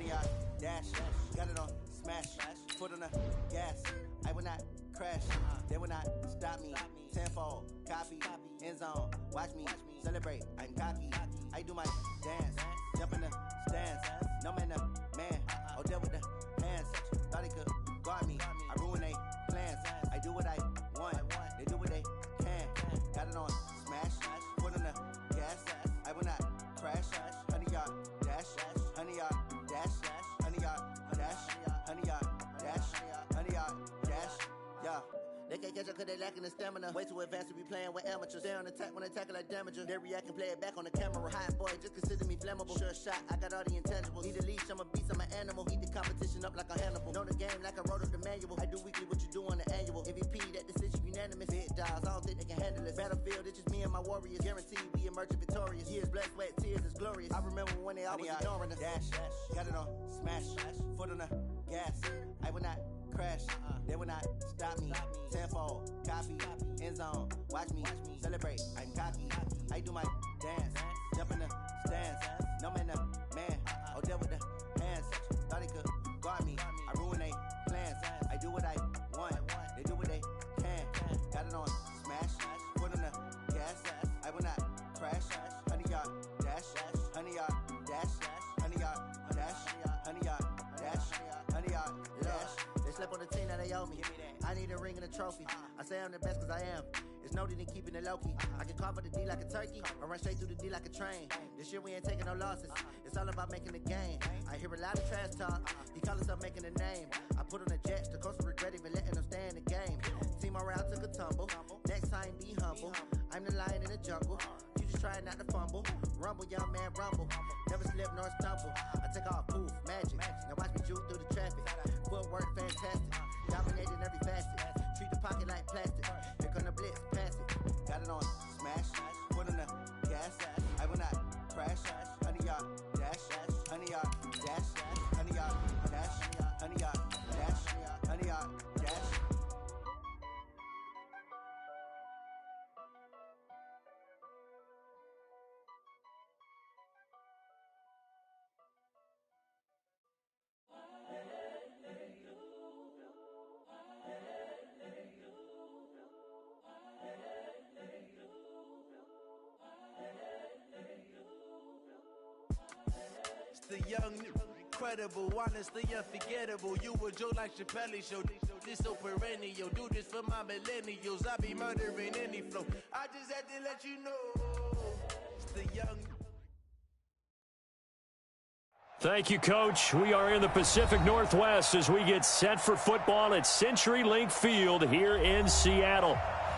100-yard dash. Got it on smash. Foot on the gas. I will not crash. They will not stop me. Tenfold, copy, end zone. Watch me celebrate. I'm cocky. I do my dance. Jump in the stands. No man, the man. Oh, deal with the hands. Thought he could guard me. I ruin they plans. I do what I want. They do what they can. Got it on smash. Foot on the gas. I will not crash. 100-yard dash. 100-yard dash. 100-yard dash. 100-yard dash. 100-yard dash. Yeah. They can't catch up cause they lacking the stamina. Way too advanced to be playing with amateurs. They on attack when they tackle like damager. They react and play it back on the camera. Hot boy, just consider me flammable. Sure shot, I got all the intangibles. Need a leash, I'm a beast, I'm an animal. Heat the competition up like a Hannibal. Know the game like I wrote up the manual. I do weekly what you do on the annual. MVP, that decision unanimous. Big dogs, I don't think they can handle it. Battlefield, it's just me and my warriors. Guaranteed we emerge victorious. Years, blood, sweat, tears, it's glorious. I remember when they always ignoring us. Dash, got it on smash. Foot on the gas. I will not crash. They will not stop me. Tenfold, copy, end zone. Watch me celebrate. I'm cocky. I do my dance. Jump in the stands. No man, the man. Oh, deal with the hands. Thought he could guard me. I ruin they plans. I do what I want. They do what they can. Got it on smash. Foot on the gas. I will not crash. 100-yard dash. 100-yard dash. 100-yard dash. 100-yard dash. 100-yard dash. They slept on the team that they owe me. I need a ring and a trophy. I say I'm the best cause I am. It's noted in keeping it low-key. I can carve the D like a turkey or run straight through the D like a train. This year we ain't taking no losses. It's all about making the game. I hear a lot of trash talk. He call himself making a name. I put on the Jets. The coach will regret even letting them stay in the game. Team around took a tumble. Next time be humble. I'm the lion in the jungle. You just try not to fumble. Rumble, young man, rumble. Never slip nor stumble. I take off, poof, magic. Now watch me juke through the traffic. Footwork fantastic. Dominating every facet. Treat the pocket like plastic. Here come the blitz, pass it. Got it on smash. Foot on the gas. I will not crash. 100-yard dash. 100-yard dash. 100-yard dash. 100-yard dash. 100-yard dash. The young, incredible, honestly unforgettable. You a joke like Chappelle show. This so perennial. Do this for my millennials. I be murdering any flow. I just had to let you know. It's the young. Thank you, Coach. We are in the Pacific Northwest as we get set for football at CenturyLink Field here in Seattle.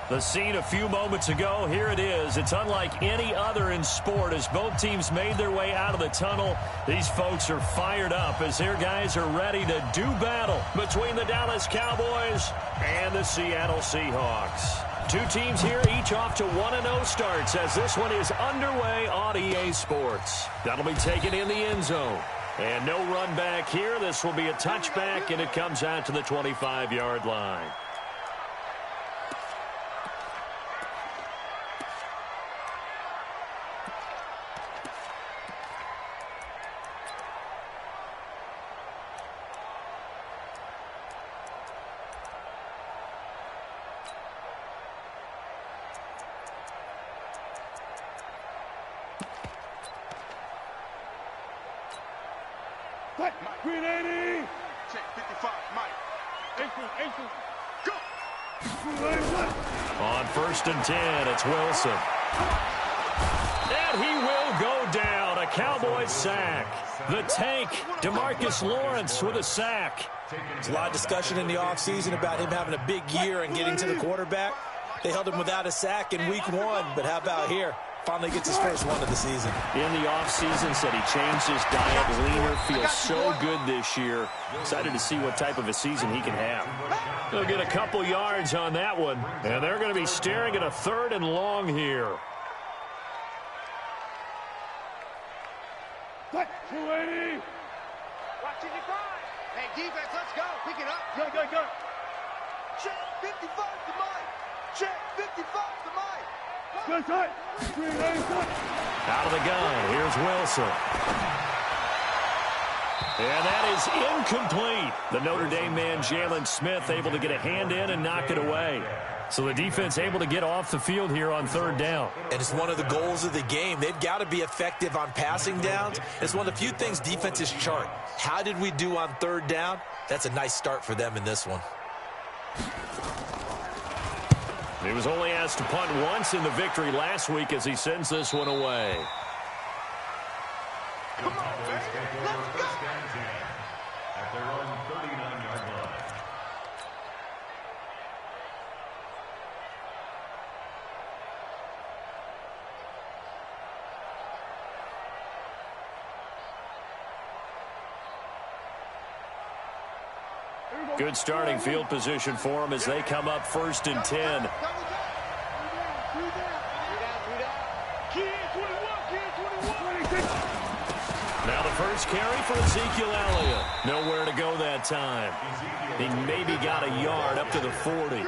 The scene a few moments ago, here it is. It's unlike any other in sport as both teams made their way out of the tunnel. These folks are fired up as their guys are ready to do battle between the Dallas Cowboys and the Seattle Seahawks. Two teams here, each off to 1-0 starts as this one is underway on EA Sports. That'll be taken in the end zone. And no run back here. This will be a touchback, and it comes out to the 25-yard line. Green 80! Check 55, Mike. Ankle, Go! On 1st and 10, it's Wilson. And he will go down. A Cowboys sack. The tank, DeMarcus Lawrence with a sack. There's a lot of discussion in the offseason about him having a big year and getting to the quarterback. They held him without a sack in week 1, but how about here? Finally gets his first one of the season. In the offseason, said he changed his diet, leaner, feels so good this year. Excited to see what type of a season he can have. He'll get a couple yards on that one, and they're going to be staring at a 3rd and long here. 280! Watching you grind. Hey, defense, let's go. Pick it up. Go. Check 55 to Mike. Check 55 to Mike. Good tight. Green 80. Out of the gun, here's Wilson. And that is incomplete. The Notre Dame man, Jalen Smith, able to get a hand in and knock it away. So the defense able to get off the field here on third down. And it's one of the goals of the game. They've got to be effective on passing downs. It's one of the few things defenses chart. How did we do on third down? That's a nice start for them in this one. He was only asked to punt once in the victory last week as he sends this one away. Come on, baby. Let's go. At their own 39-yard line. Good starting field position for them as they come up 1st and 10. Now the first carry for Ezekiel Elliott. Nowhere to go that time. He maybe got a yard up to the 40.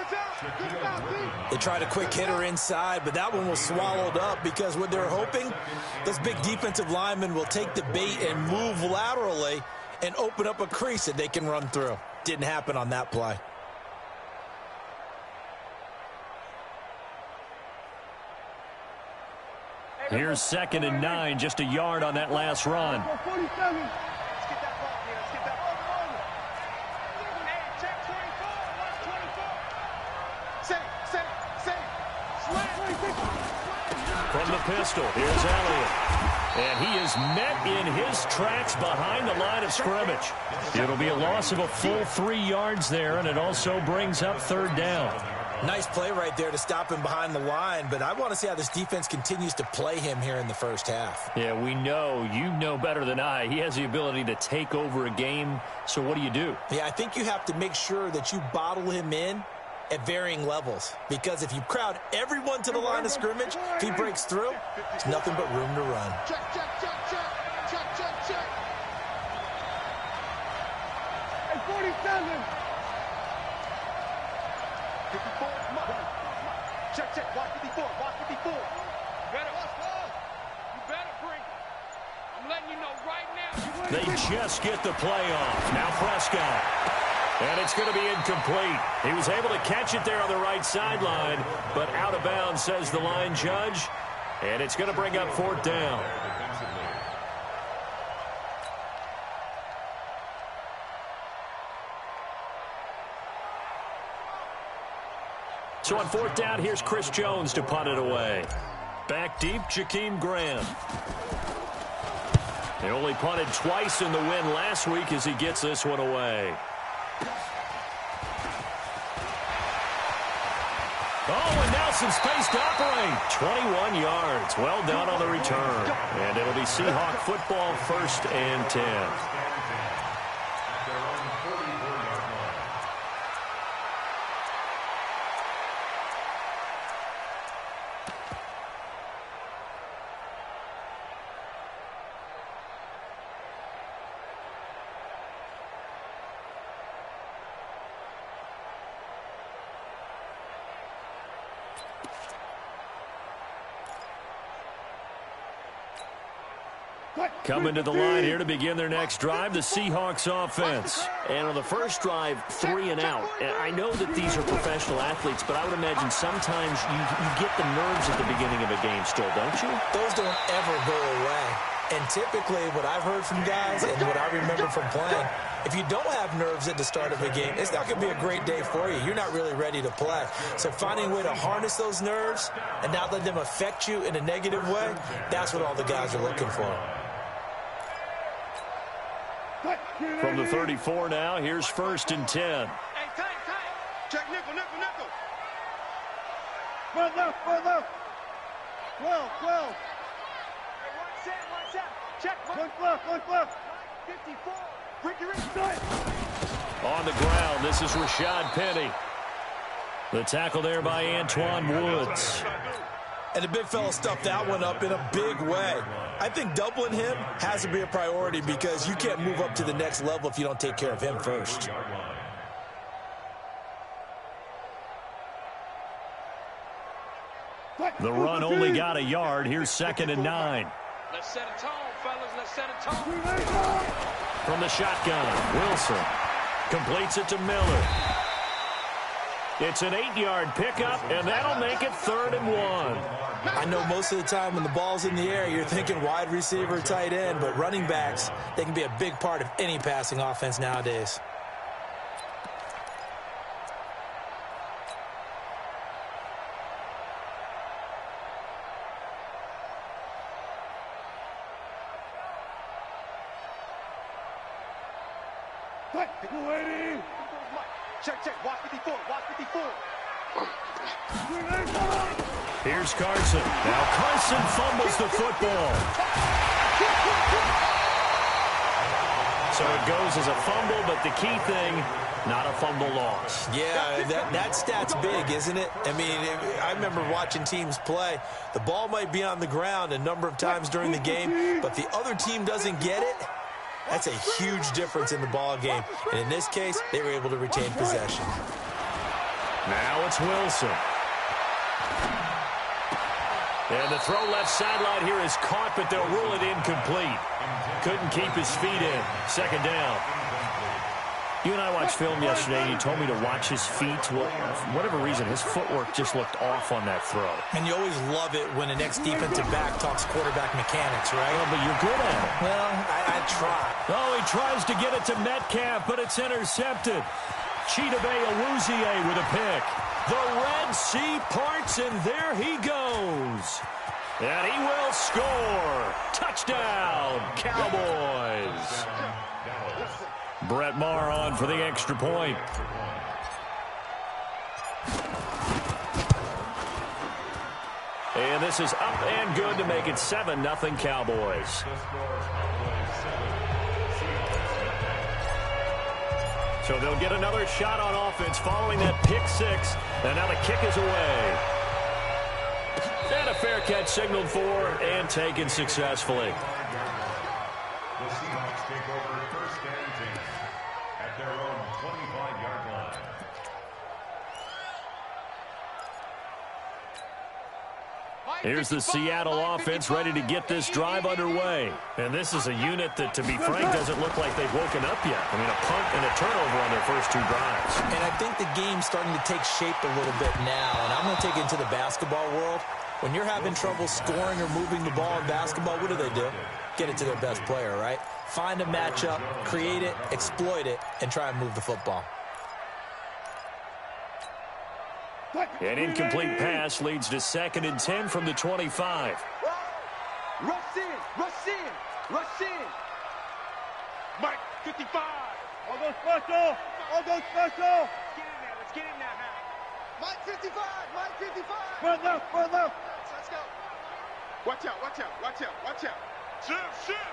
They tried a quick hitter inside, but that one was swallowed up because what they're hoping, this big defensive lineman will take the bait and move laterally and open up a crease that they can run through. Didn't happen on that play. Here's 2nd and 9, just a yard on that last run. Let's get that ball here. Let's get that ball. Hey, check 24. Watch 24. Say. From the pistol, here's Elliott. And he is met in his tracks behind the line of scrimmage. It'll be a loss of a full 3 yards there, and it also brings up 3rd down. Nice play right there to stop him behind the line, but I want to see how this defense continues to play him here in the first half. Yeah, we know, you know better than I, he has the ability to take over a game, so what do you do? Yeah, I think you have to make sure that you bottle him in at varying levels, because if you crowd everyone to the line of scrimmage, if he breaks through, there's nothing but room to run. Check. Hey, 47. 54. Check. Watch 54. You better bring. I'm letting you know right now. They just get the play off. Now Prescott. And it's going to be incomplete. He was able to catch it there on the right sideline, but out of bounds, says the line judge. And it's going to bring up 4th down. So on 4th down, here's Chris Jones to punt it away. Back deep, Jakeem Graham. They only punted twice in the win last week as he gets this one away. Oh, and Nelson space to operate. 21 yards. Well done on the return. And it'll be Seahawk football 1st and 10. Coming to the line here to begin their next drive, the Seahawks offense. And on the first drive, 3 and out. And I know that these are professional athletes, but I would imagine sometimes you get the nerves at the beginning of a game still, don't you? Those don't ever go away. And typically what I've heard from guys and what I remember from playing, if you don't have nerves at the start of a game, it's not going to be a great day for you. You're not really ready to play. So finding a way to harness those nerves and not let them affect you in a negative way, that's what all the guys are looking for. From the 34 now, here's 1st and 10. Hey, tight. Check nickel. Front left. 12. Hey, one set. Check. One left. 54. Bring your inside. On the ground, this is Rashad Penny. The tackle there by Antoine Woods. And the big fella stuffed that one up in a big way. I think doubling him has to be a priority because you can't move up to the next level if you don't take care of him first. The run only got a yard. Here's 2nd and 9. Let's set a tone, fellas. Let's set a tone. from the shotgun. Wilson completes it to Miller. It's an 8-yard pickup, and that'll make it 3rd and 1. I know most of the time when the ball's in the air, you're thinking wide receiver, tight end, but running backs, they can be a big part of any passing offense nowadays. Check. Watch 54. Watch 54. Here's Carson. Now Carson fumbles the football. So it goes as a fumble, but the key thing, not a fumble loss. Yeah, that stat's big, isn't it? I mean, I remember watching teams play. The ball might be on the ground a number of times during the game, but the other team doesn't get it. That's a huge difference in the ball game. And in this case, they were able to retain possession. Now it's Wilson. And the throw left sideline here is caught, but they'll rule it incomplete. Couldn't keep his feet in. 2nd down. You and I watched film yesterday, and you told me to watch his feet. Well, for whatever reason, his footwork just looked off on that throw. And you always love it when the next defensive back talks quarterback mechanics, right? Well, but you're good at it. Well, I try. Oh, he tries to get it to Metcalf, but it's intercepted. Chidobe Awuzie with a pick. The Red Sea parts, and there he goes. And he will score. Touchdown, Cowboys. Brett Maher on for the extra point. And this is up and good to make it 7-0 Cowboys. So they'll get another shot on offense following that pick 6. And now the kick is away. And a fair catch signaled for and taken successfully. The Seahawks take over 1st and 10 at their own 25-yard line. Here's the Seattle offense ready to get this drive underway. And this is a unit that, to be frank, doesn't look like they've woken up yet. I mean, a punt and a turnover on their first 2 drives. And I think the game's starting to take shape a little bit now. And I'm going to take it into the basketball world. When you're having trouble scoring or moving the ball in basketball, what do? Get it to their best player, right? Find a matchup, create it, exploit it, and try and move the football. An incomplete pass leads to 2nd and 10 from the 25. Rush in. Mike, 55. All go special. Let's get in there now. Mike 55. Front left. Let's go. Watch out. Shift.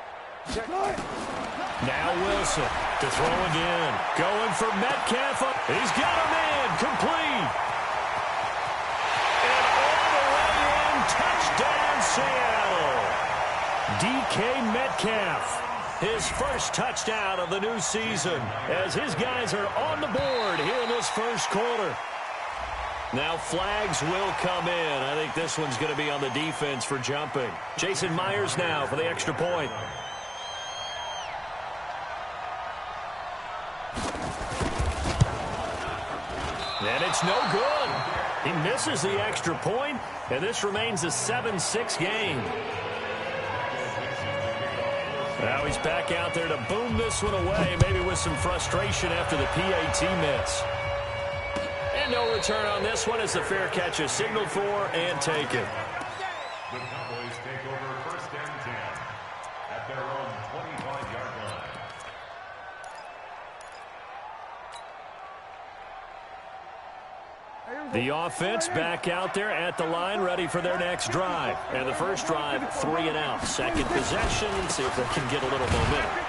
Now Wilson to throw again. Going for Metcalf. He's got him in. Complete. And all the way in. Touchdown, Seattle. DK Metcalf. His first touchdown of the new season as his guys are on the board here in this first quarter. Now flags will come in. I think this one's going to be on the defense for jumping. Jason Myers now for the extra point. And it's no good. He misses the extra point, and this remains a 7-6 game. Now he's back out there to boom this one away, maybe with some frustration after the PAT miss. And no return on this one as the fair catch is signaled for and taken. The Cowboys take over 1st and 10 at their own 25-yard line. The offense back out there at the line, ready for their next drive. And the first drive, 3 and out. Second possession, see if they can get a little momentum.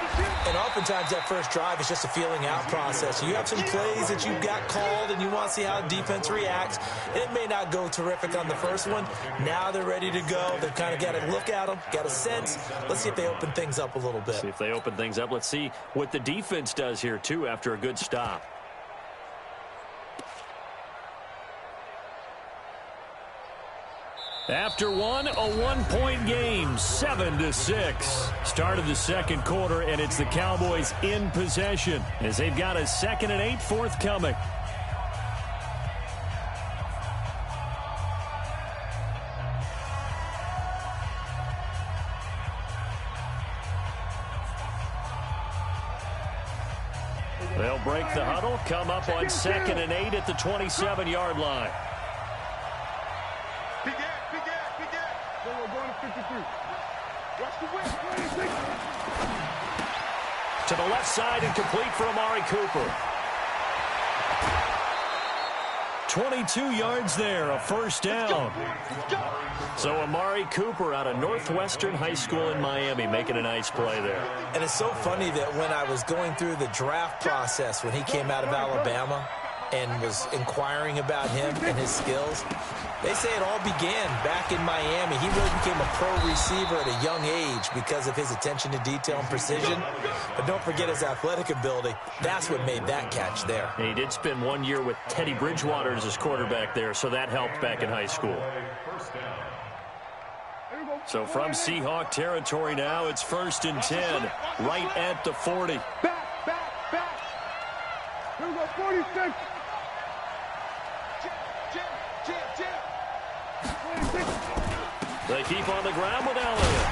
And oftentimes that first drive is just a feeling out process. You have some plays that you've got called and you want to see how defense reacts. It may not go terrific on the first one. Now they're ready to go. They've kind of got to look at them, got a sense. Let's see if they open things up a little bit. See if they open things up. Let's see what the defense does here, too, after a good stop. After one, a one-point game, 7-6. Start of the second quarter, and it's the Cowboys in possession as they've got a 2nd and 8 forthcoming. They'll break the huddle, come up on 2nd and 8 at the 27-yard line. To the left side and complete for Amari Cooper. 22 yards there, a first down. So Amari Cooper out of Northwestern High School in Miami making a nice play there. And it's so funny that when I was going through the draft process when he came out of Alabama and was inquiring about him and his skills, they say it all began back in Miami. He really became a pro receiver at a young age because of his attention to detail and precision. But don't forget his athletic ability. That's what made that catch there. And he did spend 1 year with Teddy Bridgewater as his quarterback there, so that helped back in high school. So from Seahawk territory now, it's 1st and 10, right at the 40. Back. Here we go, 46. They keep on the ground with Elliott.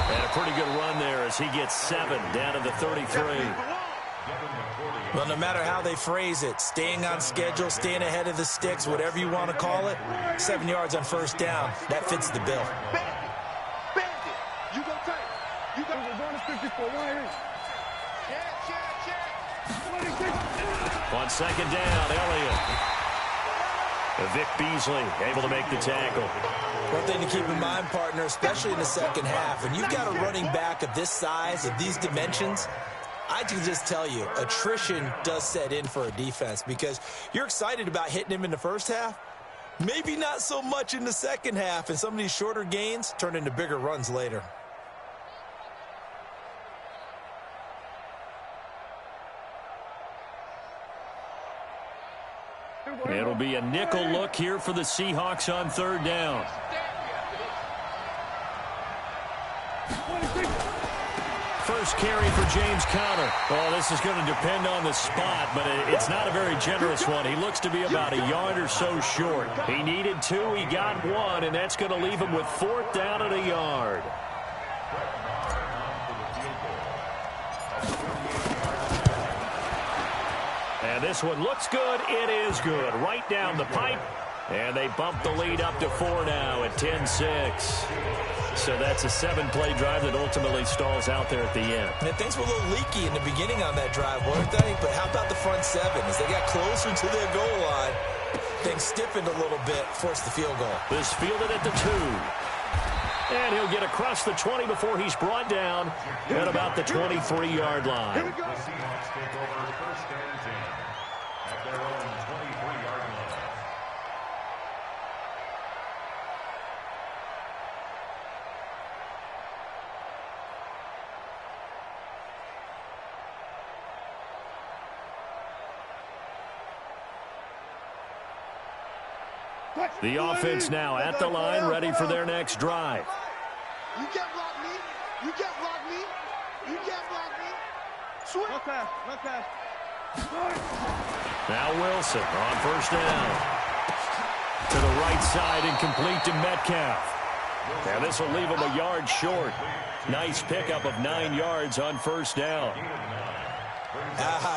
And a pretty good run there as he gets 7 down to the 33. Well, no matter how they phrase it, staying on schedule, staying ahead of the sticks, whatever you want to call it, 7 yards on first down, that fits the bill. Bandit. You go tight. You got to run 54 right here. On 2nd down, Elliott. Vic Beasley able to make the tackle. One thing to keep in mind, partner, especially in the second half, when you've got a running back of this size, of these dimensions, I can just tell you, attrition does set in for a defense because you're excited about hitting him in the first half. Maybe not so much in the second half, and some of these shorter gains turn into bigger runs later. It'll be a nickel look here for the Seahawks on 3rd down. First carry for James Conner. Well, this is going to depend on the spot, but it's not a very generous one. He looks to be about a yard or so short. He needed 2, he got 1, and that's going to leave him with 4th down at a yard. And this one looks good. It is good. Right down the pipe. And they bump the lead up to 4 now at 10-6. So that's a 7-play drive that ultimately stalls out there at the end. And things were a little leaky in the beginning on that drive, weren't they? But how about the front 7? As they got closer to their goal line, things stiffened a little bit, forced the field goal. This fielded at the 2. And he'll get across the 20 before he's brought down at about the 23-yard line. The Seahawks take over 1st and 10 at their own 23-yard line. The offense now at the line, ready for their next drive. You can't block me. You can't block me. You can't block me. Swing. No pass. Now Wilson on 1st down. To the right side and complete to Metcalf. Now this will leave him a yard short. Nice pickup of 9 yards on 1st down.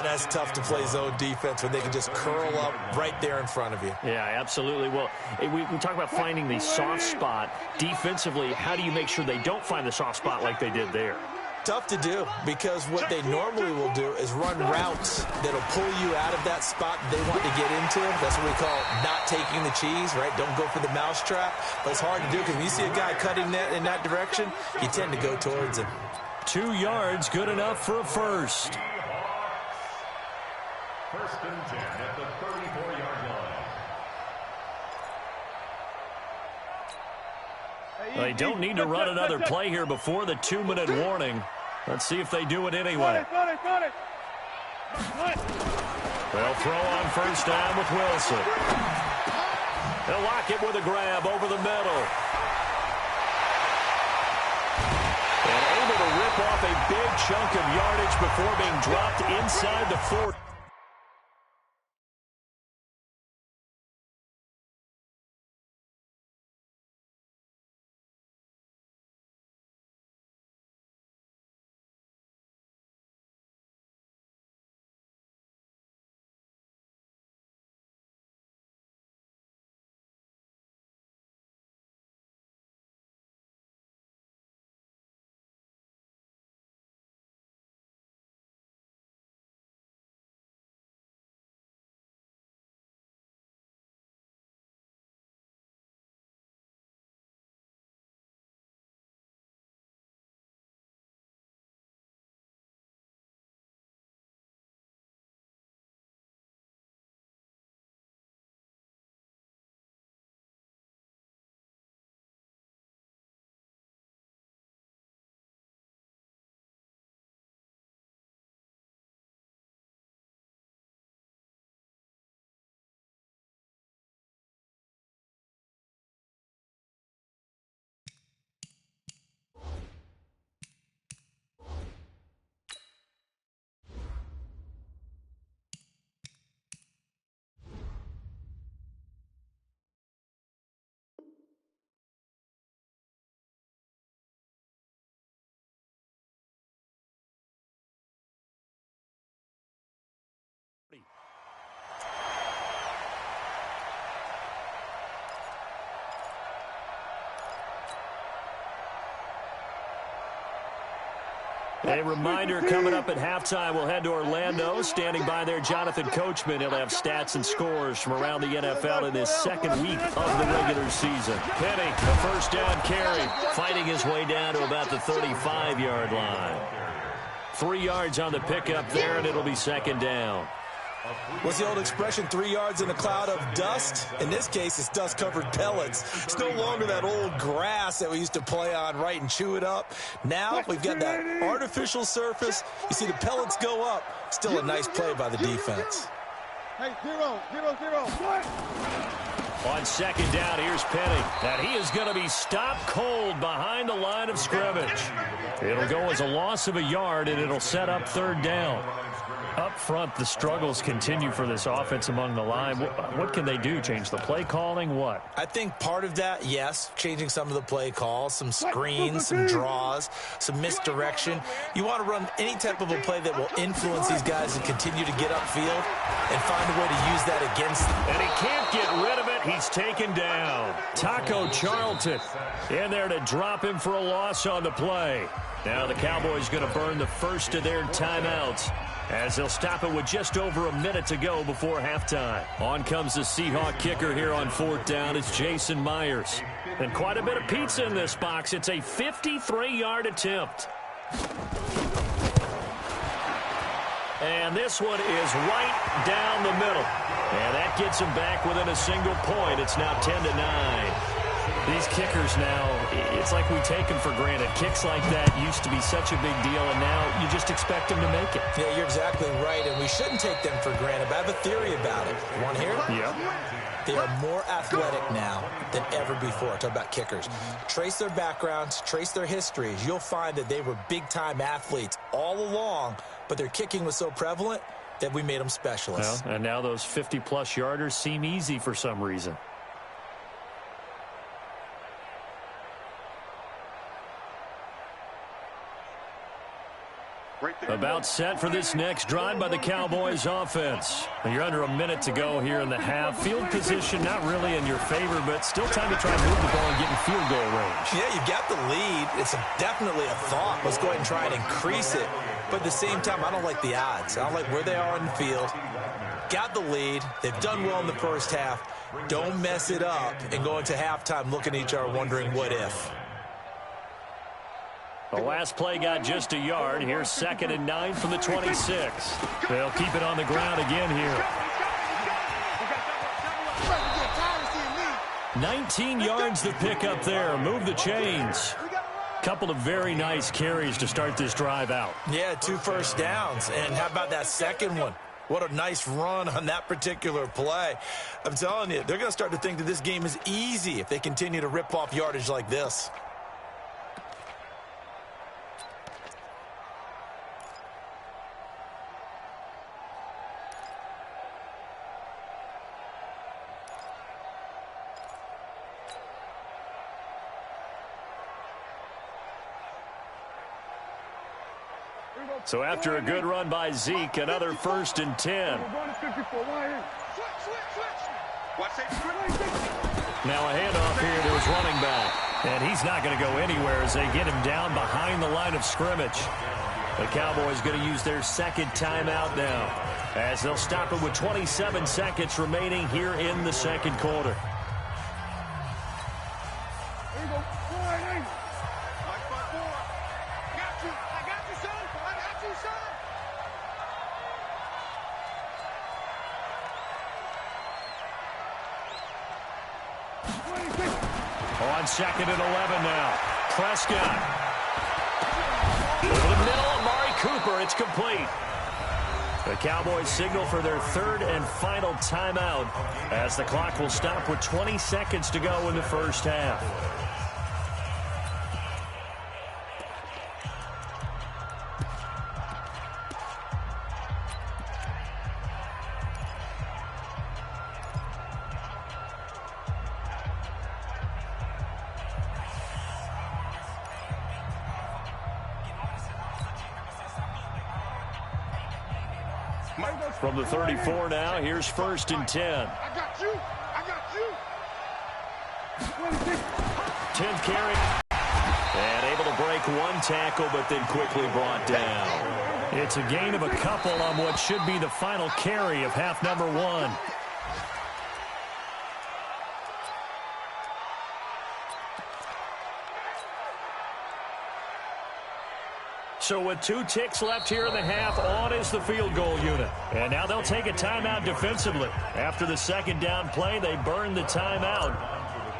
That's tough to play zone defense when they can just curl up right there in front of you. Yeah, absolutely. Well, we talk about finding the soft spot. Defensively, how do you make sure they don't find the soft spot like they did there? Tough to do because what they normally will do is run routes that'll pull you out of that spot they want to get into. That's what we call not taking the cheese, right? Don't go for the mousetrap. But it's hard to do because when you see a guy cutting that in that direction, you tend to go towards him. 2 yards, good enough for a first. 1st and 10 at the 34-yard line. They don't need to run another play here before the 2-minute warning. Let's see if they do it anyway. They'll throw on 1st down with Wilson. They'll lock it with a grab over the middle. And able to rip off a big chunk of yardage before being dropped inside the 40. A reminder, coming up at halftime, we'll head to Orlando. Standing by there, Jonathan Coachman. He'll have stats and scores from around the NFL in this second week of the regular season. Penny, the first down carry, fighting his way down to about the 35-yard line. 3 yards on the pickup there, and it'll be second down. What's the old expression, 3 yards in a cloud of dust? In this case, it's dust-covered pellets. It's no longer that old grass that we used to play on, right, and chew it up. Now we've got that artificial surface. You see the pellets go up. Still a nice play by the defense. Hey, 0, 0, 0. On second down, here's Penny. And he is going to be stopped cold behind the line of scrimmage. It'll go as a loss of a yard, and it'll set up third down. Up front, the struggles continue for this offense among the line. What can they do? Change the play calling? What? I think part of that, yes, changing some of the play calls, some screens, some draws, some misdirection. You want to run any type of a play that will influence these guys and continue to get upfield and find a way to use that against them. And he can't get rid of it. He's taken down. Taco Charlton in there to drop him for a loss on the play. Now the Cowboys going to burn the first of their timeouts, as they'll stop it with just over a minute to go before halftime. On comes the Seahawk kicker here on fourth down. It's Jason Myers. And quite a bit of pizza in this box. It's a 53-yard attempt. And this one is right down the middle. And that gets him back within a single point. It's now 10-9. These kickers now, it's like we take them for granted. Kicks like that used to be such a big deal, and now you just expect them to make it. Yeah, you're exactly right, and we shouldn't take them for granted, but I have a theory about it. You want to hear it? Yeah. They are more athletic now than ever before. Talk about kickers. Trace their backgrounds, trace their histories. You'll find that they were big-time athletes all along, but their kicking was so prevalent that we made them specialists. Well, and now those 50-plus yarders seem easy for some reason. About set for this next drive by the Cowboys offense. You're under a minute to go here in the half. Field position not really in your favor, but still time to try and move the ball and get in field goal range. Yeah, you've got the lead. It's definitely a thought. Let's go ahead and try and increase it. But at the same time, I don't like the odds. I don't like where they are in the field. Got the lead. They've done well in the first half. Don't mess it up and go into halftime looking at each other wondering what if. The last play got just a yard. Here's 2nd and 9 from the 26. They'll keep it on the ground again here. 19 yards to pick up there. Move the chains. Couple of very nice carries to start this drive out. Yeah, 2 first downs. And how about that second one? What a nice run on that particular play. I'm telling you, they're going to start to think that this game is easy if they continue to rip off yardage like this. So after a good run by Zeke, another 1st and 10. Now a handoff here to his running back. And he's not going to go anywhere as they get him down behind the line of scrimmage. The Cowboys going to use their second timeout now, as they'll stop it with 27 seconds remaining here in the second quarter. On 2nd and 11 now. Prescott. Over the middle, Amari Cooper. It's complete. The Cowboys signal for their 3rd and final timeout as the clock will stop with 20 seconds to go in the first half. From the 34 now, here's 1st and 10. I got you. I got you. 10th carry. And able to break one tackle, but then quickly brought down. It's a gain of a couple on what should be the final carry of half number 1. So with 2 ticks left here in the half, on is the field goal unit. And now they'll take a timeout defensively. After the second down play, they burn the timeout,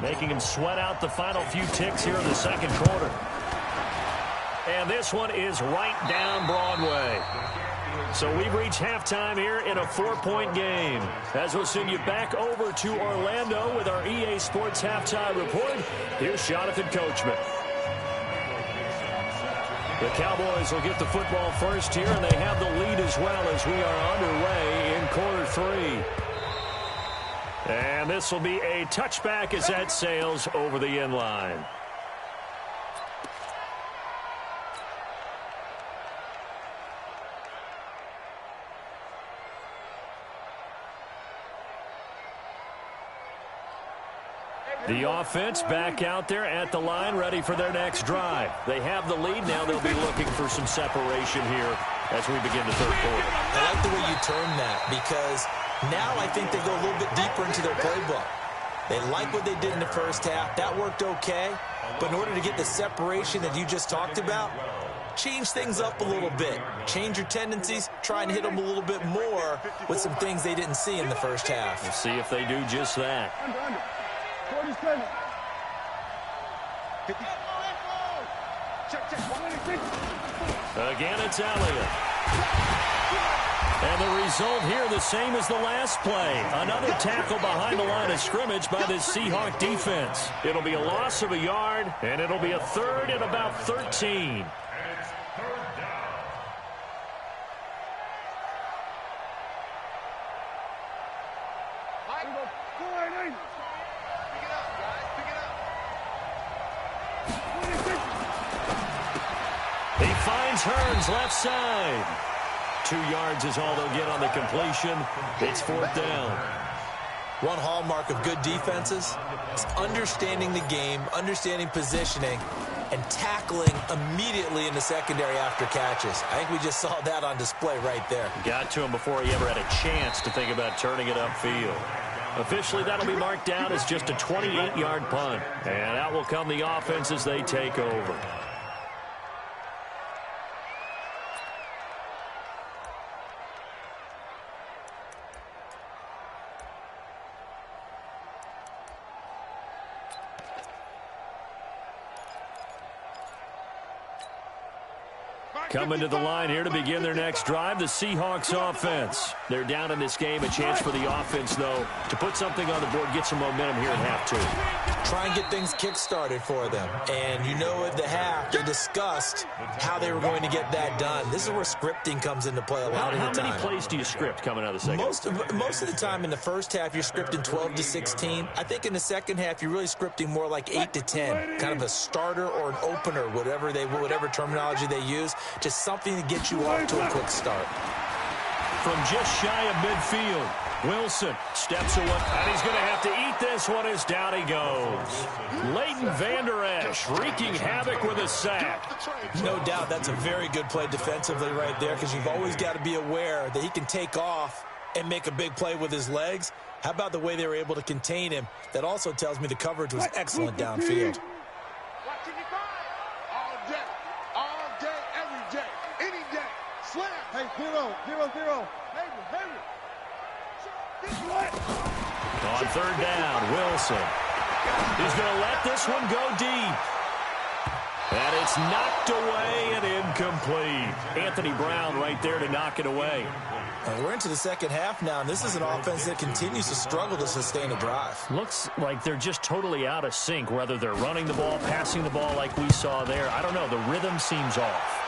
making them sweat out the final few ticks here in the second quarter. And this one is right down Broadway. So we've reached halftime here in a 4-point game. As we'll send you back over to Orlando with our EA Sports Halftime Report, here's Jonathan Coachman. The Cowboys will get the football first here, and they have the lead as well as we are underway in quarter 3. And this will be a touchback as that sails over the end line. The offense back out there at the line, ready for their next drive. They have the lead. Now they'll be looking for some separation here as we begin the third quarter. I like the way you term that, because now I think they go a little bit deeper into their playbook. They like what they did in the first half. That worked okay. But in order to get the separation that you just talked about, change things up a little bit. Change your tendencies. Try and hit them a little bit more with some things they didn't see in the first half. We'll see if they do just that. 47. 50. Again, it's Elliott. And the result here the same as the last play. Another tackle behind the line of scrimmage by this Seahawk defense. It'll be a loss of a yard, and it'll be a 3rd and about 13. He finds Hearns left side. 2 yards is all they'll get on the completion. It's 4th down. One hallmark of good defenses is understanding the game, understanding positioning, and tackling immediately in the secondary after catches. I think we just saw that on display right there. Got to him before he ever had a chance to think about turning it upfield. Officially, that'll be marked down as just a 28-yard punt. And out will come the offense as they take over. Coming to the line here to begin their next drive, the Seahawks offense. They're down in this game. A chance for the offense, though, to put something on the board, get some momentum here in half two. Try and get things kick-started for them. And you know at the half, they discussed how they were going to get that done. This is where scripting comes into play a lot of the time. How many plays do you script coming out of the second? Most of the time in the first half, you're scripting 12 to 16. I think in the second half, you're really scripting more like 8 to 10. Kind of a starter or an opener, whatever terminology they use. Just something to get you off to a quick start. From just shy of midfield, Wilson steps away, and he's going to have to eat this one as down he goes. Leighton Vander Esch wreaking havoc with a sack. No doubt that's a very good play defensively right there, because you've always got to be aware that he can take off and make a big play with his legs. How about the way they were able to contain him? That also tells me the coverage was excellent downfield. Hey, zero. On third down, Wilson. He's going to let this one go deep. And it's knocked away and incomplete. Anthony Brown right there to knock it away. We're into the second half now, and this is an offense that continues to struggle to sustain a drive. Looks like they're just totally out of sync, whether they're running the ball, passing the ball like we saw there. I don't know. The rhythm seems off.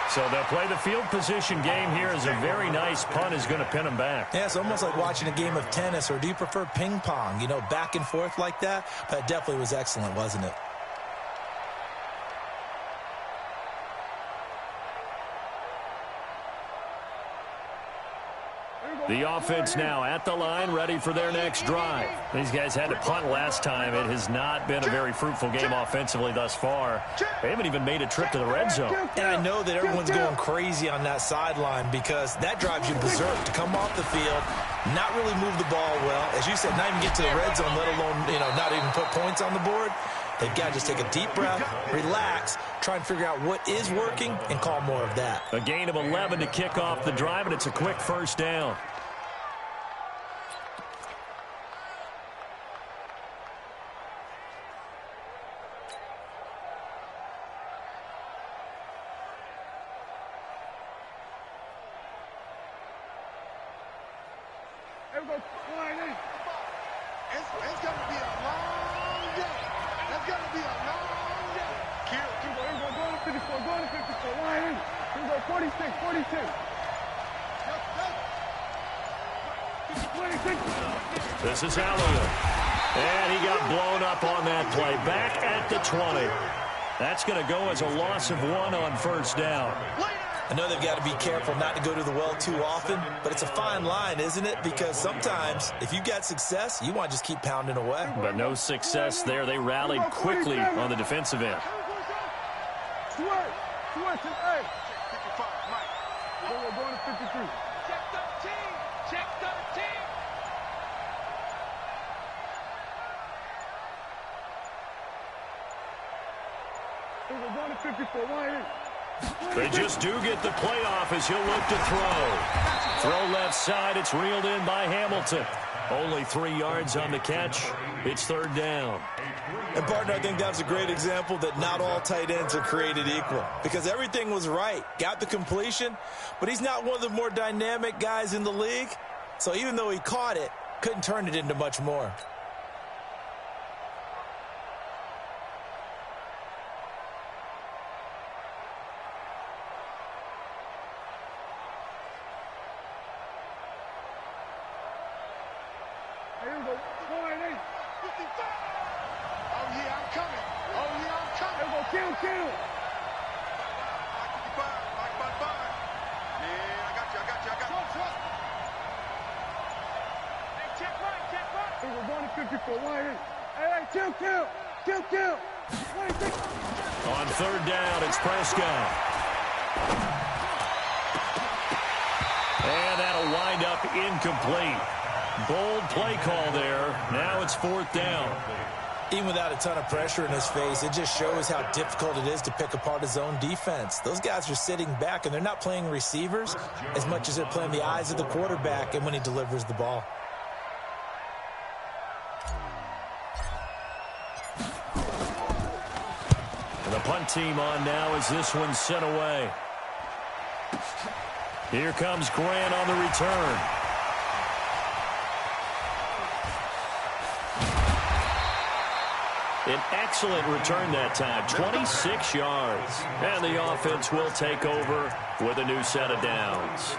So they'll play the field position game here as a very nice punt is going to pin them back. Yeah, it's almost like watching a game of tennis, or do you prefer ping pong? You know, back and forth like that? That definitely was excellent, wasn't it? The offense now at the line, ready for their next drive. These guys had to punt last time. It has not been a very fruitful game offensively thus far. They haven't even made a trip to the red zone. And I know that everyone's going crazy on that sideline, because that drives you berserk to come off the field, not really move the ball well. As you said, not even get to the red zone, let alone, not even put points on the board. They've got to just take a deep breath, relax, try and figure out what is working, and call more of that. A gain of 11 to kick off the drive, and it's a quick first down. It's going to be a long day. It's going to be a long day. Go to 54. Go to 54. Line in. Here we go. 46. 26. This is Elliott. And he got blown up on that play. Back at the 20. That's going to go as a loss of 1 on first down. I know they've got to be careful not to go to the well too often, but it's a fine line, isn't it? Because sometimes, if you've got success, you want to just keep pounding away. But no success there. They rallied quickly on the defensive end. Switch. Hey. 55, Mike. We're going to 53. Check 13. We're going to 54. Line in. They just do get the playoff as he'll look to throw. Throw left side. It's reeled in by Hamilton. Only 3 yards on the catch. It's third down. And, partner, I think that was a great example that not all tight ends are created equal, because everything was right. Got the completion, but he's not one of the more dynamic guys in the league. So even though he caught it, couldn't turn it into much more. On third down, it's Prescott. And that'll wind up incomplete. Bold play call there. Now it's fourth down. Even without a ton of pressure in his face, it just shows how difficult it is to pick apart his own defense. Those guys are sitting back, and they're not playing receivers as much as they're playing the eyes of the quarterback and when he delivers the ball. And the punt punt team on now as this one's sent away. Here comes Grant on the return. An excellent return that time, 26 yards. And the offense will take over with a new set of downs.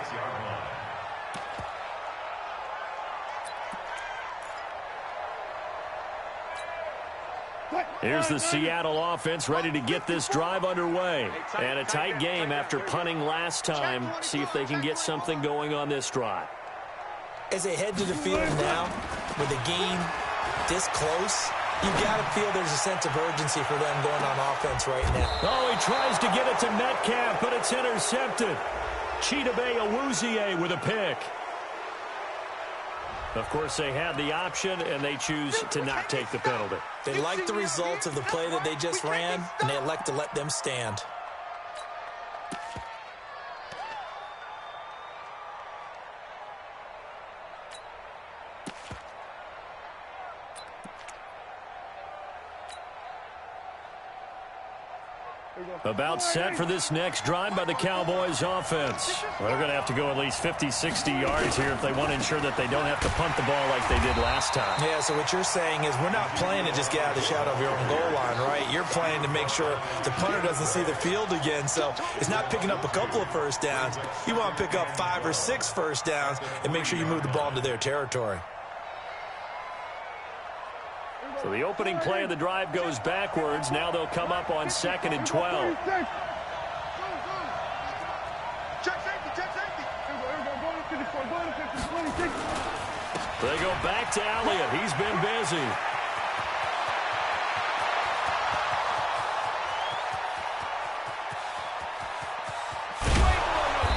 Here's the Seattle offense ready to get this drive underway. And a tight game after punting last time. See if they can get something going on this drive. As they head to the field now, with the game this close, you got to feel there's a sense of urgency for them going on offense right now. Oh, he tries to get it to Metcalf, but it's intercepted. Chidobe Awuzie with a pick. Of course, they had the option, and they choose to not take the penalty. They like the results of the play that they just ran, and they elect to let them stand. About set for this next drive by the Cowboys offense. Well, they're going to have to go at least 50, 60 yards here if they want to ensure that they don't have to punt the ball like they did last time. Yeah, so what you're saying is we're not playing to just get out of the shadow of your own goal line, right? You're playing to make sure the punter doesn't see the field again. So it's not picking up a couple of first downs. You want to pick up 5 or 6 first downs and make sure you move the ball into their territory. So the opening play of the drive goes backwards. Now they'll come up on 2nd and 12. They go back to Elliott. He's been busy.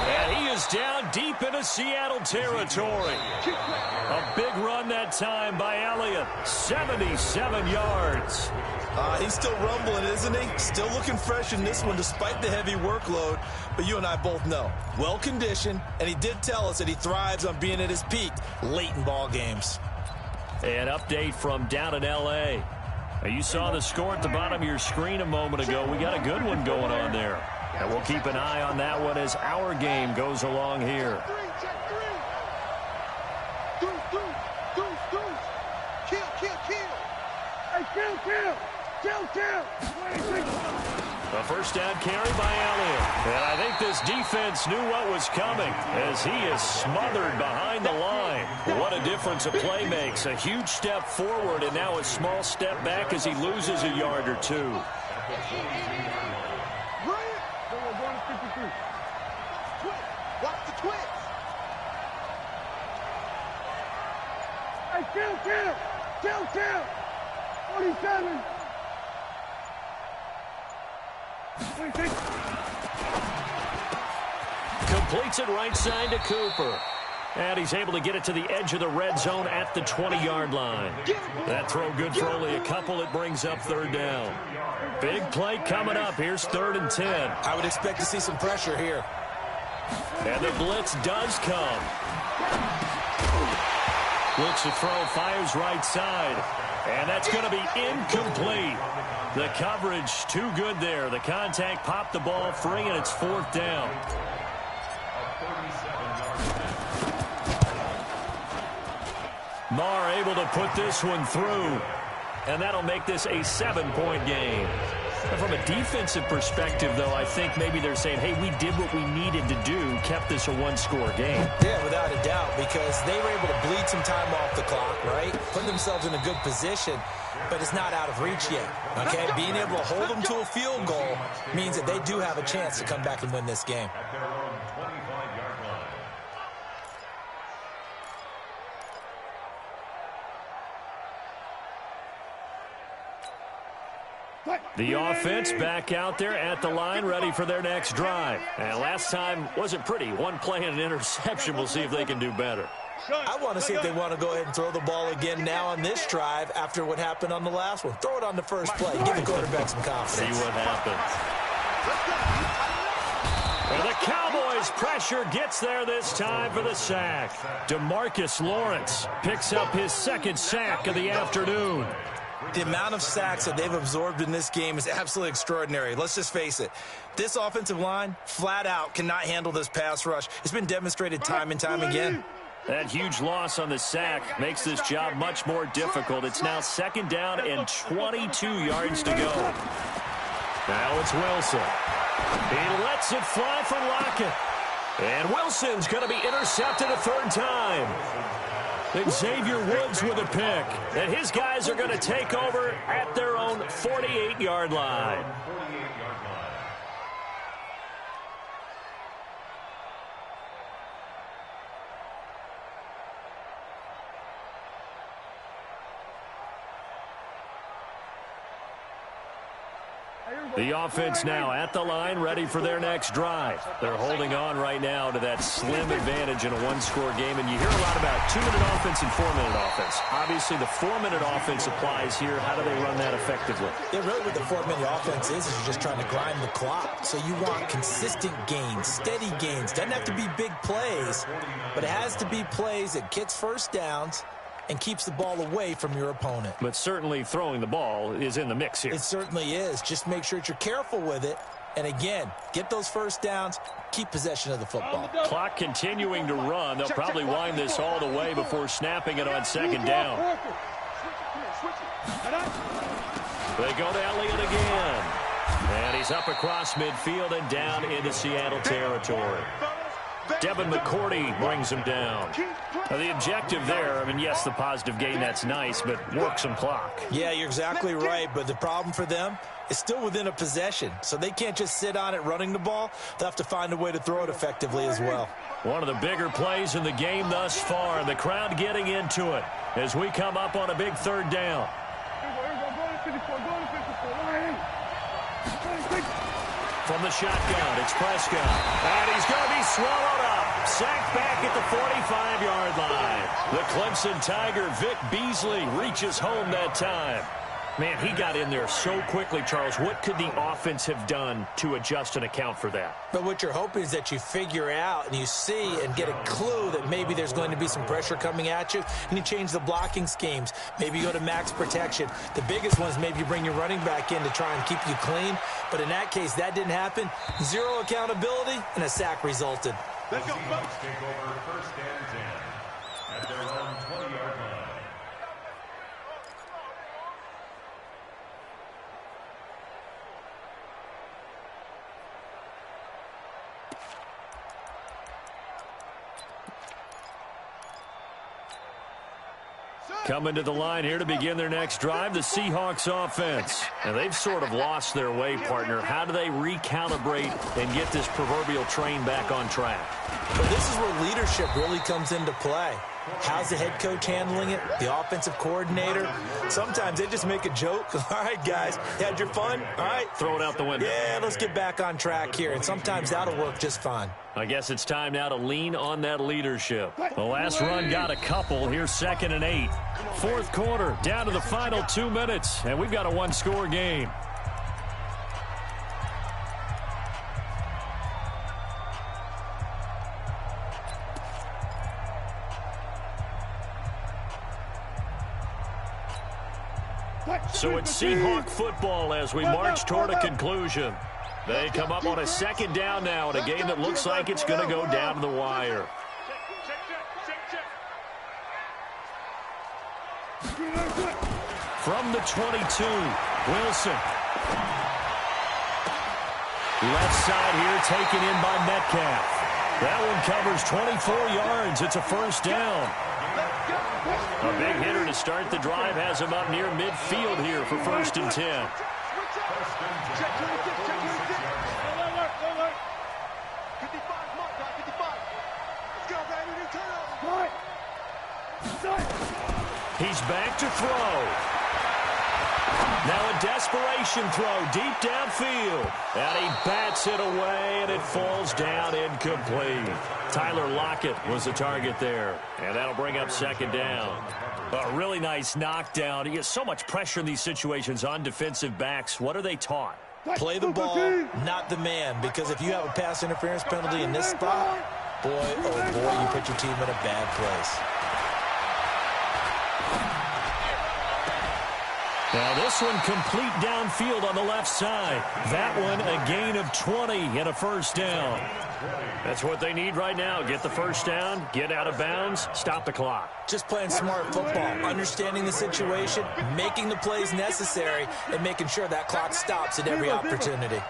And he is down deep into Seattle territory. A big run that time by Elliott. 77 yards. He's still rumbling, isn't he? Still looking fresh in this one despite the heavy workload. But you and I both know, well-conditioned, and he did tell us that he thrives on being at his peak late in ball games. An update from down in L.A. You saw the score at the bottom of your screen a moment ago. We got a good one going on there. And we'll keep an eye on that one as our game goes along here. A first down carry by Elliott. And I think this defense knew what was coming as he is smothered behind the line. What a difference a play makes. A huge step forward and now a small step back as he loses a yard or two. Watch the twist. Hey, kill. 47. 26. Completes it right side to Cooper. And he's able to get it to the edge of the red zone at the 20-yard line. That throw good for only a couple. It brings up 3rd down. Big play coming up. Here's 3rd and 10. I would expect to see some pressure here. And the blitz does come. Looks to throw, fires right side. And that's going to be incomplete. The coverage too good there. The contact popped the ball free, and it's 4th down. Marr able to put this one through. And that'll make this a 7-point game. And from a defensive perspective, though, I think maybe they're saying, hey, we did what we needed to do, kept this a 1-score game. Yeah, without a doubt, because they were able to bleed some time off the clock, right? Put themselves in a good position, but it's not out of reach yet, okay? Being able to hold them to a field goal means that they do have a chance to come back and win this game. At their own 25-yard line. The offense back out there at the line, ready for their next drive. And last time wasn't pretty. One play and an interception. We'll see if they can do better. I want to see if they want to go ahead and throw the ball again now on this drive after what happened on the last one. Throw it on the first play. Give the quarterback some confidence. See what happens. And the Cowboys pressure gets there this time for the sack. DeMarcus Lawrence picks up his 2nd sack of the afternoon. The amount of sacks that they've absorbed in this game is absolutely extraordinary. Let's just face it. This offensive line, flat out, cannot handle this pass rush. It's been demonstrated time and time again. That huge loss on the sack makes this job much more difficult. It's now 2nd down and 22 yards to go. Now it's Wilson. He lets it fly for Lockett. And Wilson's going to be intercepted a 3rd time. Xavier Woods with a pick. And his guys are going to take over at their own 48-yard line. The offense now at the line, ready for their next drive. They're holding on right now to that slim advantage in a one-score game, and you hear a lot about 2-minute offense and 4-minute offense. Obviously, the 4-minute offense applies here. How do they run that effectively? Yeah, really what the 4-minute offense is you're just trying to grind the clock. So you want consistent gains, steady gains. Doesn't have to be big plays, but it has to be plays that gets first downs and keeps the ball away from your opponent. But certainly throwing the ball is in the mix here. It certainly is. Just make sure that you're careful with it. And again, get those first downs, keep possession of the football. Clock continuing to run. They'll probably wind this all the way before snapping it on 2nd down. They go to Elliott again. And he's up across midfield and down into Seattle territory. Devin McCourty brings him down. Now, the objective there, I mean, yes, the positive gain, that's nice, but work some clock. Yeah, you're exactly right, but the problem for them is still within a possession, so they can't just sit on it running the ball. They'll have to find a way to throw it effectively as well. One of the bigger plays in the game thus far, and the crowd getting into it as we come up on a big 3rd down. From the shotgun, it's Prescott. And he's going to be swallowed up. Sacked back at the 45-yard line. The Clemson Tiger, Vic Beasley, reaches home that time. Man, he got in there so quickly, Charles. What could the offense have done to adjust and account for that? But what you're hoping is that you figure out and you see and get a clue that maybe there's going to be some pressure coming at you, and you change the blocking schemes. Maybe you go to max protection. The biggest one is maybe you bring your running back in to try and keep you clean. But in that case, that didn't happen. Zero accountability, and a sack resulted. Let's go, folks. Take over 1st and 10 at their own 20-yard line. Coming to the line here to begin their next drive, the Seahawks offense. And they've sort of lost their way, partner. How do they recalibrate and get this proverbial train back on track? But this is where leadership really comes into play. How's the head coach handling it? The offensive coordinator? Sometimes they just make a joke. All right, guys, you had your fun? All right. Throw it out the window. Yeah, let's get back on track here. And sometimes that'll work just fine. I guess it's time now to lean on that leadership. The last run got a couple. Here's 2nd and 8. 4th quarter, down to the final 2 minutes, and we've got a one-score game. So it's Seahawk football as we march toward a conclusion. They come up on a 2nd down now in a game that looks like it's going to go down to the wire. From the 22, Wilson. Left side here taken in by Metcalf. That one covers 24 yards. It's a 1st down. A big hitter to start the drive has him up near midfield here for 1st and 10. He's back to throw. Now a desperation throw deep downfield. And he bats it away, and it falls down incomplete. Tyler Lockett was the target there. And that'll bring up 2nd down. A really nice knockdown. You get so much pressure in these situations on defensive backs. What are they taught? Play the ball, not the man. Because if you have a pass interference penalty in this spot, boy, oh boy, you put your team in a bad place. Now this one complete downfield on the left side. That one a gain of 20 and a first down. That's what they need right now. Get the first down, get out of bounds, stop the clock. Just playing smart football, understanding the situation, making the plays necessary, and making sure that clock stops at every opportunity.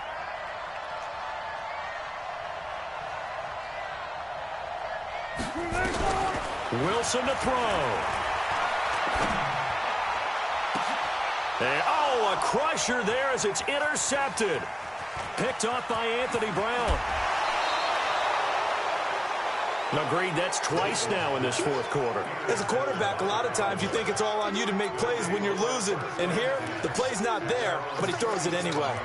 Wilson to throw. And, oh, a crusher there as it's intercepted. Picked off by Anthony Brown. Agreed, that's twice now in this fourth quarter. As a quarterback, a lot of times you think it's all on you to make plays when you're losing. And here, the play's not there, but he throws it anyway.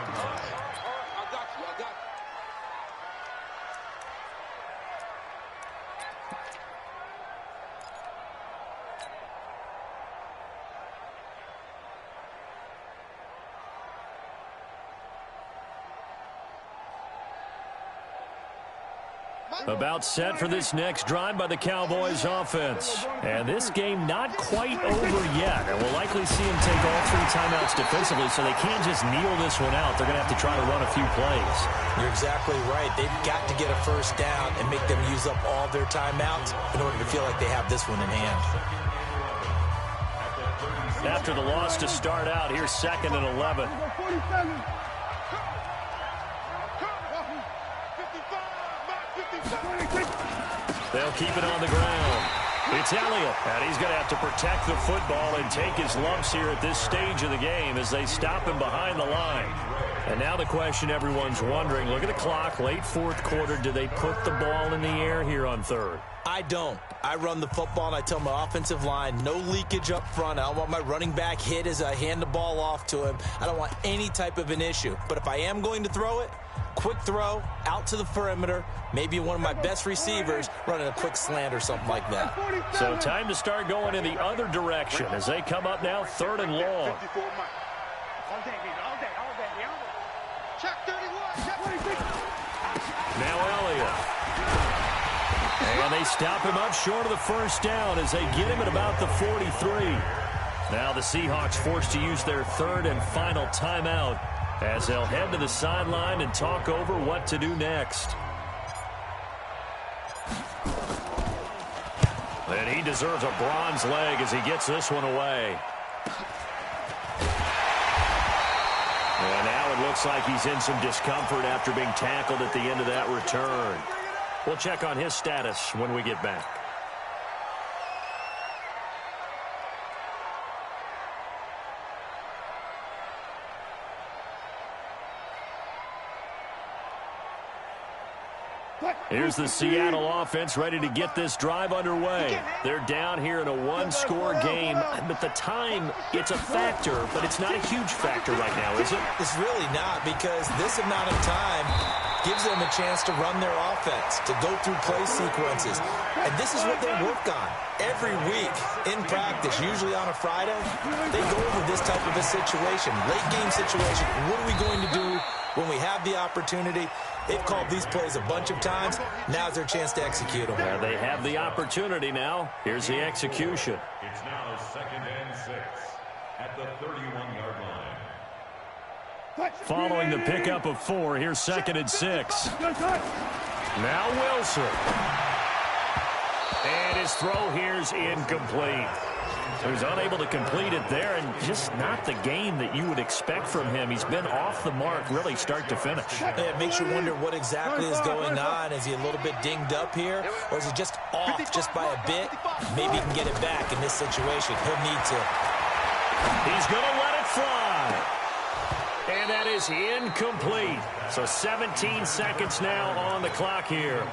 About set for this next drive by the Cowboys offense. And this game not quite over yet. And we'll likely see them take all three timeouts defensively, so they can't just kneel this one out. They're going to have to try to run a few plays. You're exactly right. They've got to get a first down and make them use up all their timeouts in order to feel like they have this one in hand. After the loss to start out, here's 2nd and 11. They'll keep it on the ground. It's Elliott, and he's going to have to protect the football and take his lumps here at this stage of the game as they stop him behind the line. And now the question everyone's wondering, look at the clock, late fourth quarter, do they put the ball in the air here on third? I don't. I run the football, and I tell my offensive line, no leakage up front. I don't want my running back hit as I hand the ball off to him. I don't want any type of an issue. But if I am going to throw it, quick throw, out to the perimeter, maybe one of my best receivers running a quick slant or something like that. So time to start going in the other direction as they come up now 3rd and long. Now Elliott. And they stop him up short of the first down as they get him at about the 43. Now the Seahawks forced to use their 3rd and final timeout as they'll head to the sideline and talk over what to do next. And he deserves a bronze leg as he gets this one away. And now it looks like he's in some discomfort after being tackled at the end of that return. We'll check on his status when we get back. Here's the Seattle offense ready to get this drive underway. They're down here in a one-score game. But the time, it's a factor, but it's not a huge factor right now, is it? It's really not, because this amount of time gives them a chance to run their offense, to go through play sequences. And this is what they work on every week in practice, usually on a Friday. They go over this type of a situation, late-game situation. What are we going to do when we have the opportunity? They've called these plays a bunch of times. Now's their chance to execute them. Yeah, they have the opportunity now. Here's the execution. It's now 2nd and 6 at the 31-yard line. Following the pickup of 4, here's 2nd and 6. Now Wilson. And his throw here's incomplete. He was unable to complete it there, and just not the game that you would expect from him. He's been off the mark really start to finish. It makes you wonder what exactly is going on. Is he a little bit dinged up here, or is he just off just by a bit? Maybe he can get it back in this situation. He'll need to. He's going to let it fly. And that is incomplete. So 17 seconds now on the clock here.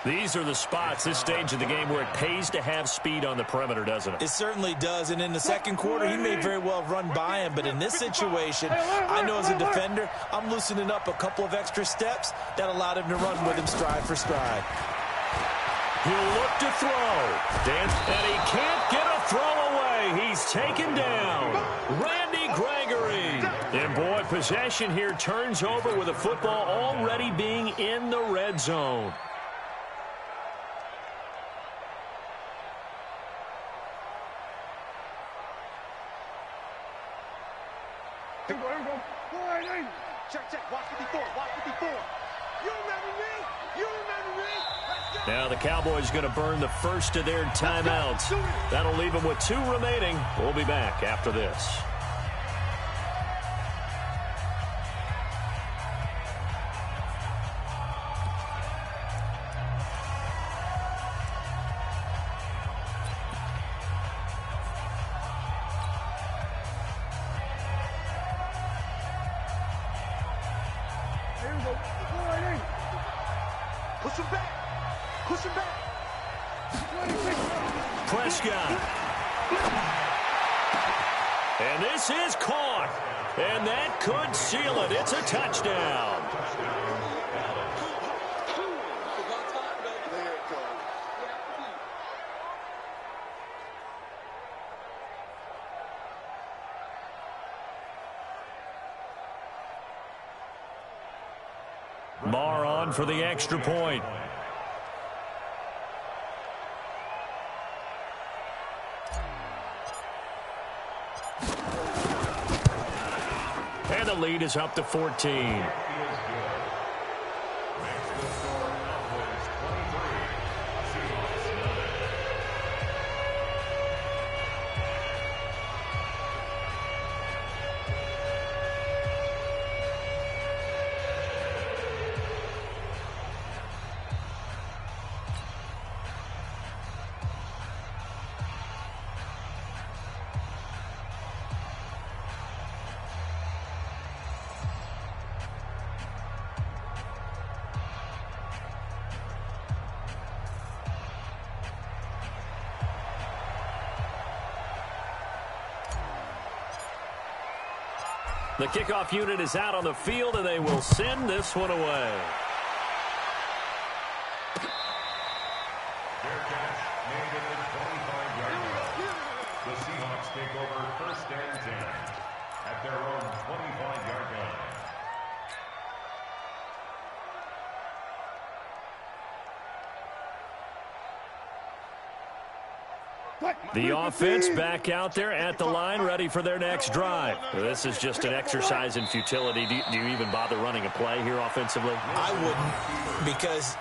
These are the spots, this stage of the game, where it pays to have speed on the perimeter, doesn't it? It certainly does, and in the second quarter, he may very well run by him, but in this situation, I know as a defender, I'm loosening up a couple of extra steps that allowed him to run with him stride for stride. He'll look to throw. And he can't get a throw away. He's taken down. Randy Gregory. And boy, possession here turns over with the football already being in the red zone. in. Check, check. Watch 54. Watch 54. You remember me? You remember me? Let's go. Now the Cowboys going to burn the first of their timeouts. That'll leave them with 2 remaining. We'll be back after this. Here we go. Go right in. Push him back. Push him back. 26. Prescott. And this is caught. And that could seal it. It's a touchdown. Barr on for the extra point. And the lead is up to 14. The kickoff unit is out on the field, and they will send this one away. Fair catch made at the 25-yard line. The Seahawks take over first and 10 at their own 25-yard line. The offense back out there at the line, ready for their next drive. This is just an exercise in futility. Do you even bother running a play here offensively? I wouldn't, because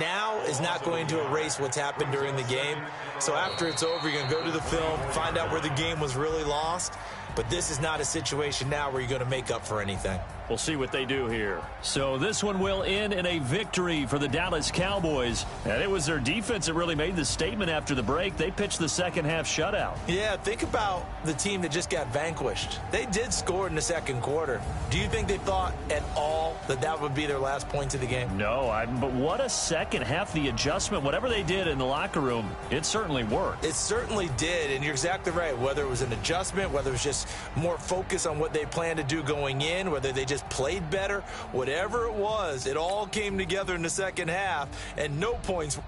now is not going to erase what's happened during the game. So after it's over, you're going to go to the film, find out where the game was really lost. But this is not a situation now where you're going to make up for anything. We'll see what they do here. So this one will end in a victory for the Dallas Cowboys. And it was their defense that really made the statement after the break. They pitched the second half shutout. Yeah, think about the team that just got vanquished. They did score in the second quarter. Do you think they thought at all that that would be their last points of the game? No, but what a second half. The adjustment, whatever they did in the locker room, it certainly worked. It certainly did, and you're exactly right. Whether it was an adjustment, whether it was just more focus on what they planned to do going in, whether they just played better, whatever it was, it all came together in the second half, and no points